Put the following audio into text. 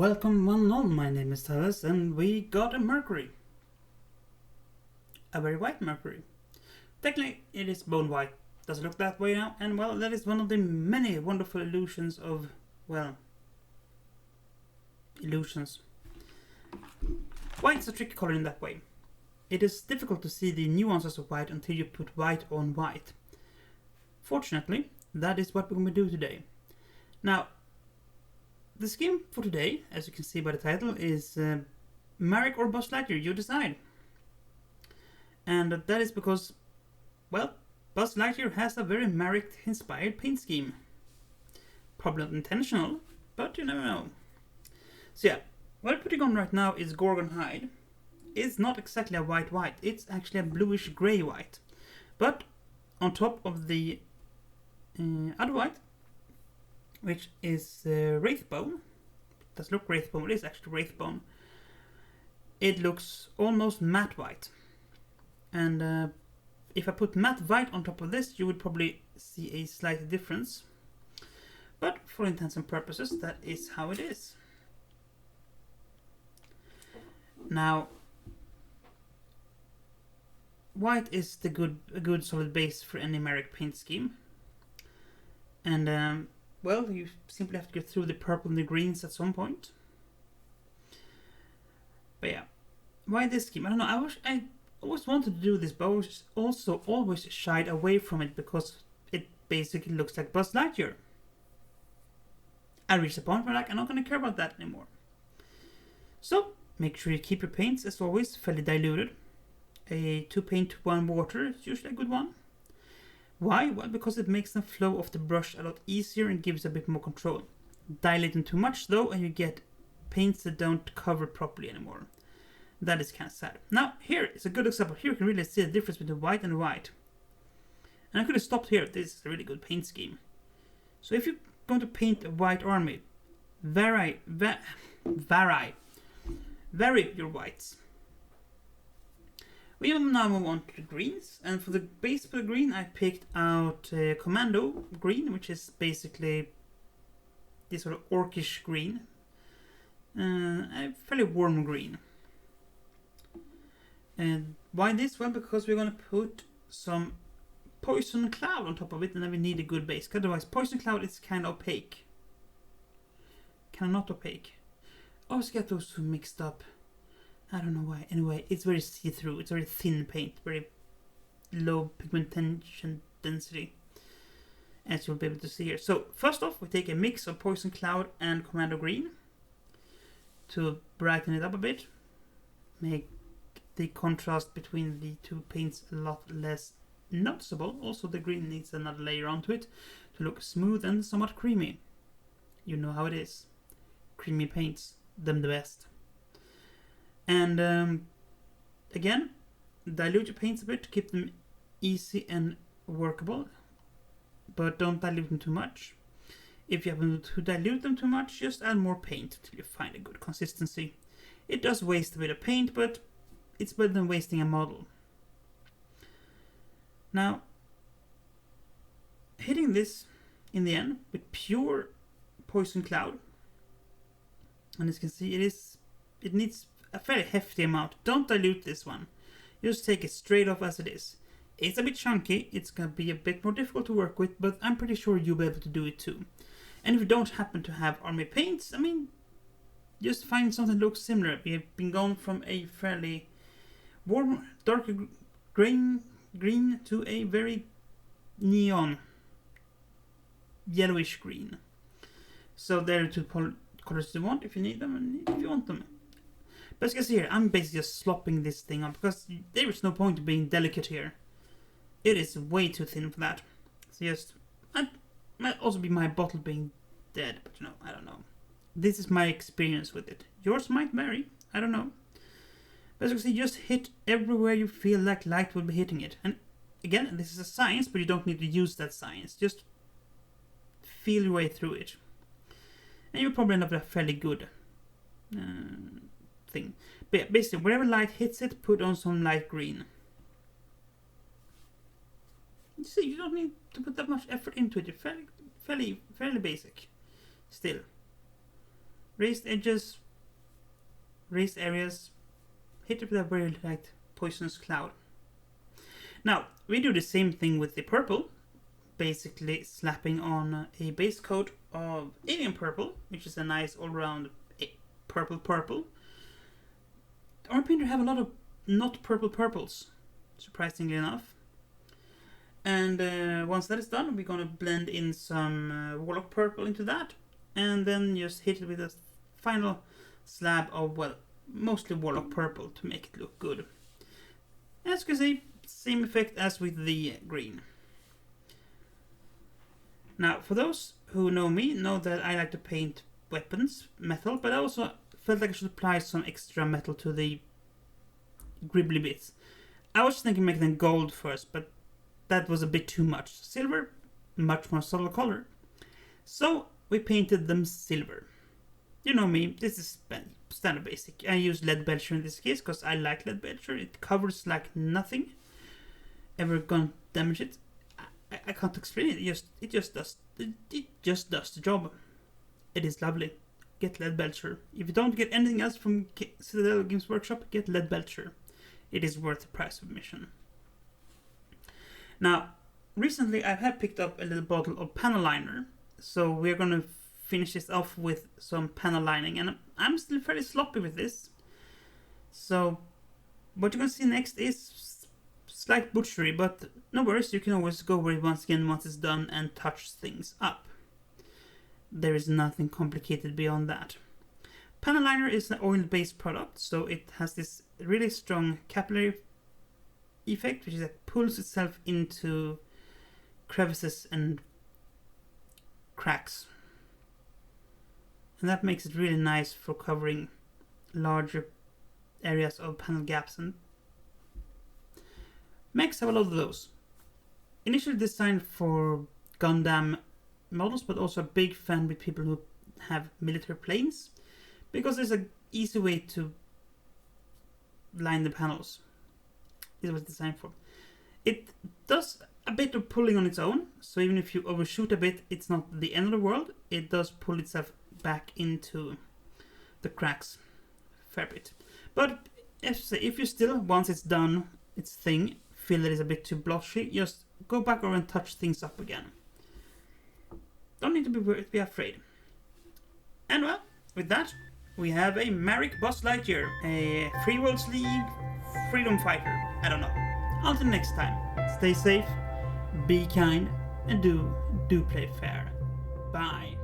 Welcome one and all, my name is Tawess and we got a Mercury. A very white Mercury. Technically it is bone white, does it look that way now? And well, that is one of the many wonderful illusions of, well, illusions. White is a tricky color in that way. It is difficult to see the nuances of white until you put white on white. Fortunately, that is what we're going to do today. Now, the scheme for today, as you can see by the title, is Marik or Buzz Lightyear, you decide. And that is because, well, Buzz Lightyear has a very Marik-inspired paint scheme. Probably not intentional, but you never know. So yeah, what I'm putting on right now is Gorgon Hide. It's not exactly a white, it's actually a bluish grey white. But on top of the other white, which is Wraithbone. It does look Wraithbone, it is actually Wraithbone. It looks almost matte white. And if I put matte white on top of this, you would probably see a slight difference. But for intents and purposes, that is how it is. Now, white is a good solid base for any Marik paint scheme. And well, you simply have to get through the purple and the greens at some point. But yeah, why this scheme? I don't know. I always wanted to do this, but I was also always shied away from it because it basically looks like Buzz Lightyear. I reached a point where I'm not going to care about that anymore. So make sure you keep your paints, as always, fairly diluted. A 2 paint to 1 water is usually a good one. Why? Well, because it makes the flow of the brush a lot easier and gives a bit more control. Dilate them too much though and you get paints that don't cover properly anymore. That is kind of sad. Now here is a good example. Here you can really see the difference between white and white. And I could have stopped here. This is a really good paint scheme. So if you're going to paint a white army, vary your whites. We will now move on to the greens, and for the base for the green I picked out Commando green, which is basically this sort of orcish green, a fairly warm green. And why this? Well, because we're going to put some Poison Cloud on top of it, and then we need a good base. Otherwise, Poison Cloud is kind of opaque. Kind of not opaque. I always get those two mixed up. I don't know why. Anyway, it's very see-through. It's very thin paint. Very low pigmentation density. As you'll be able to see here. So, first off, we take a mix of Poison Cloud and Commando Green. To brighten it up a bit. Make the contrast between the two paints a lot less noticeable. Also, the green needs another layer onto it. To look smooth and somewhat creamy. You know how it is. Creamy paints. Them the best. And again, dilute your paints a bit to keep them easy and workable, but don't dilute them too much. If you happen to dilute them too much, just add more paint until you find a good consistency. It does waste a bit of paint, but it's better than wasting a model. Now, hitting this in the end with pure Poison Cloud, and as you can see, it needs a fairly hefty amount. Don't dilute this one. Just take it straight off as it is. It's a bit chunky. It's going to be a bit more difficult to work with, but I'm pretty sure you'll be able to do it too. And if you don't happen to have army paints, I mean, just find something that looks similar. We have been going from a fairly warm, darker green to a very neon, yellowish green. So there are two colors you want if you need them and if you want them. But as you can see here, I'm basically just slopping this thing up because there is no point in being delicate here. It is way too thin for that. So just, it might also be my bottle being dead, but you know, I don't know. This is my experience with it. Yours might vary, I don't know. But as you can see, just hit everywhere you feel like light will be hitting it. And again, this is a science, but you don't need to use that science. Just feel your way through it. And you'll probably end up with a fairly good thing. But yeah, basically, wherever light hits it, put on some light green. You see, you don't need to put that much effort into it. You're fairly basic. Still. raised edges, raised areas, hit it with a very light poisonous cloud. Now, we do the same thing with the purple, basically slapping on a base coat of avian purple, which is a nice all-round purple. Our painter have a lot of not purple purples, surprisingly enough. And once that is done, we're going to blend in some warlock purple into that, and then just hit it with a final slab of, well, mostly warlock purple to make it look good. As you can see, same effect as with the green. Now, for those who know me, know that I like to paint weapons metal, but I also felt like I should apply some extra metal to the gribbly bits. I was thinking make them gold first, but that was a bit too much. Silver, much more subtle color. So we painted them silver. You know me, this is standard basic. I use lead belcher in this case because I like lead belcher. It covers like nothing. Ever gonna damage it? I can't explain it. It just does the job. It is lovely. Get lead belcher. If you don't get anything else from Citadel Games Workshop, get lead belcher. It is worth the price of admission. Now, recently I have picked up a little bottle of panel liner, so we're gonna finish this off with some panel lining, and I'm still fairly sloppy with this. So, what you're gonna see next is slight butchery, but no worries, you can always go over it once again once it's done and touch things up. There is nothing complicated beyond that. Panel liner is an oil-based product, so it has this really strong capillary effect, which is that pulls itself into crevices and cracks. And that makes it really nice for covering larger areas of panel gaps, and mechs have a lot of those. Initially designed for Gundam models, but also a big fan with people who have military planes, because there's an easy way to line the panels. It was designed for. It does a bit of pulling on its own, so even if you overshoot a bit, it's not the end of the world. It does pull itself back into the cracks a fair bit. But if you still, once it's done its thing, feel that it's a bit too blotchy, just go back over and touch things up again. Don't need to be afraid. And well, with that, we have a Marik Buzz Lightyear, a Free Worlds League freedom fighter. I don't know. Until next time, stay safe, be kind, and do play fair. Bye.